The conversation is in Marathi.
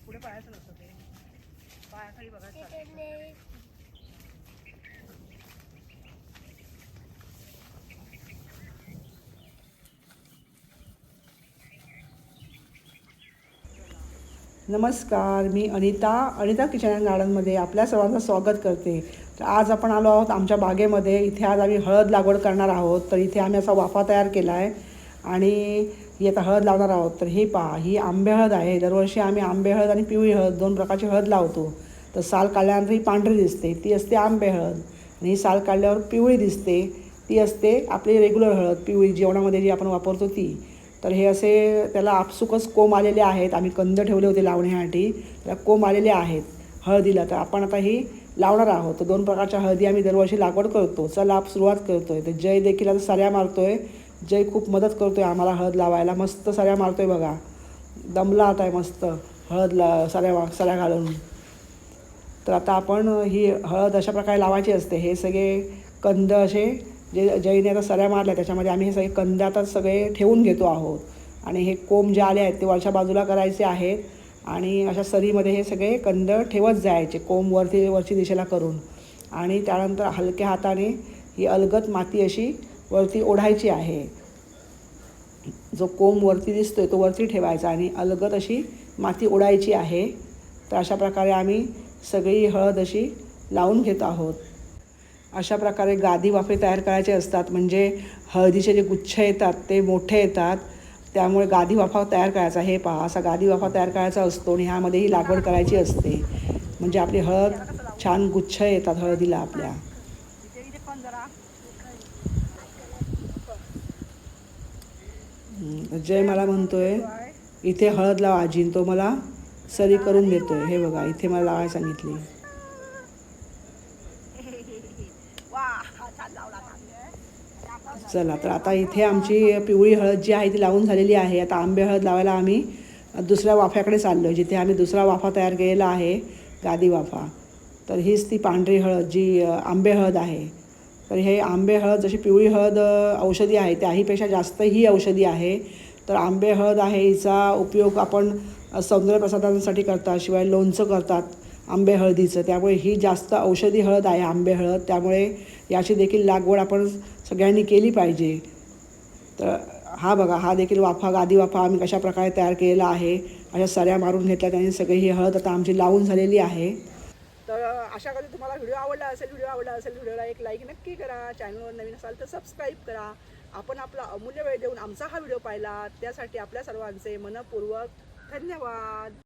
पुढे पळायचं नसतं ते पायाखाली बघायचं. नमस्कार, मी अनिता किचन अँड गार्डनमध्ये आपल्या सर्वांचं स्वागत करते. तर आज आपण आलो आहोत आमच्या बागेमध्ये. इथे आज आम्ही हळद लागवड करणार आहोत. तर इथे आम्ही असा वाफा तयार केला आहे आणि ही आता हळद लावणार आहोत. तर ही पहा, ही आंबे हळद आहे. दरवर्षी आम्ही आंबे हळद आणि पिवळी हळद दोन प्रकारची हळद लावतो. तर साल काढल्यानंतर ही पांढरी दिसते, ती असते आंबे हळद. आणि ही साल काढल्यावर पिवळी दिसते, ती असते आपली रेग्युलर हळद, पिवळी जेवणामध्ये जी आपण वापरतो ती. तर हे असे त्याला आपसुकच कोंब आलेले आहेत. आम्ही कंद ठेवले होते लावण्यासाठी, त्याला कोंब आलेले आहेत हळदीला. तर आपण आता ही लावणार आहोत. तर दोन प्रकारच्या हळदी आम्ही दरवर्षी लागवड करतो. चला आप सुरुवात करतो आहे. तर जय देखील आता सऱ्या मारतो आहे. जय खूप मदत करतो आहे आम्हाला हळद लावायला. मस्त सऱ्या मारतो आहे बघा, दमला आता आहे मस्त हळद सऱ्या घालून. तर आता आपण ही हळद अशा प्रकारे लावायची असते. हे सगळे कंद असे जे जैने आता सऱ्या मारल्या त्याच्यामध्ये आम्ही हे सगळे कंद आता सगळे ठेवून घेतो आहोत. आणि हे कोंब जे आले आहेत ते वरच्या बाजूला करायचे आहेत. आणि अशा सरीमध्ये हे सगळे कंद ठेवत जायचे, कोंब वरची दिशेला करून. आणि त्यानंतर हलक्या हाताने ही अलगद माती अशी वरती ओढायची आहे. जो कोंब वरती दिसतोय तो वरती ठेवायचा आणि अलगद अशी माती ओढायची आहे. तर अशा प्रकारे आम्ही सगळी हळद अशी लावून घेत आहोत. अशा प्रकारे गादी वाफे तयार करायचे असतात. म्हणजे हळदीचे जे गुच्छ येतात ते मोठे येतात, त्यामुळे गादी वाफा तयार करायचा. हे पहा, असा गादी वाफा तयार करायचा असतो आणि ह्यामध्येही लागवड करायची असते. म्हणजे आपली हळद छान गुच्छ येतात हळदीला आपल्या. जय मला म्हणतोय इथे हळद लावा आजीन, तो मला सरी करून देतोय. हे बघा, इथे मला लावायला सांगितली. चला, तर आता इथे आमची पिवळी हळद जी आहे ती लावून झालेली आहे. आता आंबे हळद लावायला आम्ही दुसऱ्या वाफ्याकडे चाललो आहे, जिथे आम्ही दुसरा वाफा तयार केलेला आहे, गादी वाफा. तर हीच ती पांढरी हळद जी आंबे हळद आहे. तर हे आंबे हळद जशी पिवळी हळद औषधी आहे त्याहीपेक्षा जास्त ही औषधी आहे. तर आंबे हळद आहे, हिचा उपयोग आपण सौंदर्यप्रसाधनांसाठी करतात, शिवाय लोणचं करतात आंबे हळदीचं. त्यामुळे ही जास्त औषधी हळद आहे आंबे हळद. त्यामुळे याची देखील लागवड आपण सगळ्यांनी केली पाहिजे. तर हा बघा, हा देखील वाफा, गादी वाफा आम्ही कशा प्रकारे तयार केलेला आहे. अशा सऱ्या मारून घेतल्या त्याने सगळी ही हळद आता आमची लावून झालेली आहे. तर अशा कधी तुम्हाला व्हिडिओ आवडला असेल, व्हिडिओला एक लाईक नक्की करा. चॅनलवर नवीन असाल तर सबस्क्राईब करा. आपण आपला अमूल्य वेळ देऊन आमचा हा व्हिडिओ पाहिला त्यासाठी आपल्या सर्वांचे मनपूर्वक धन्यवाद.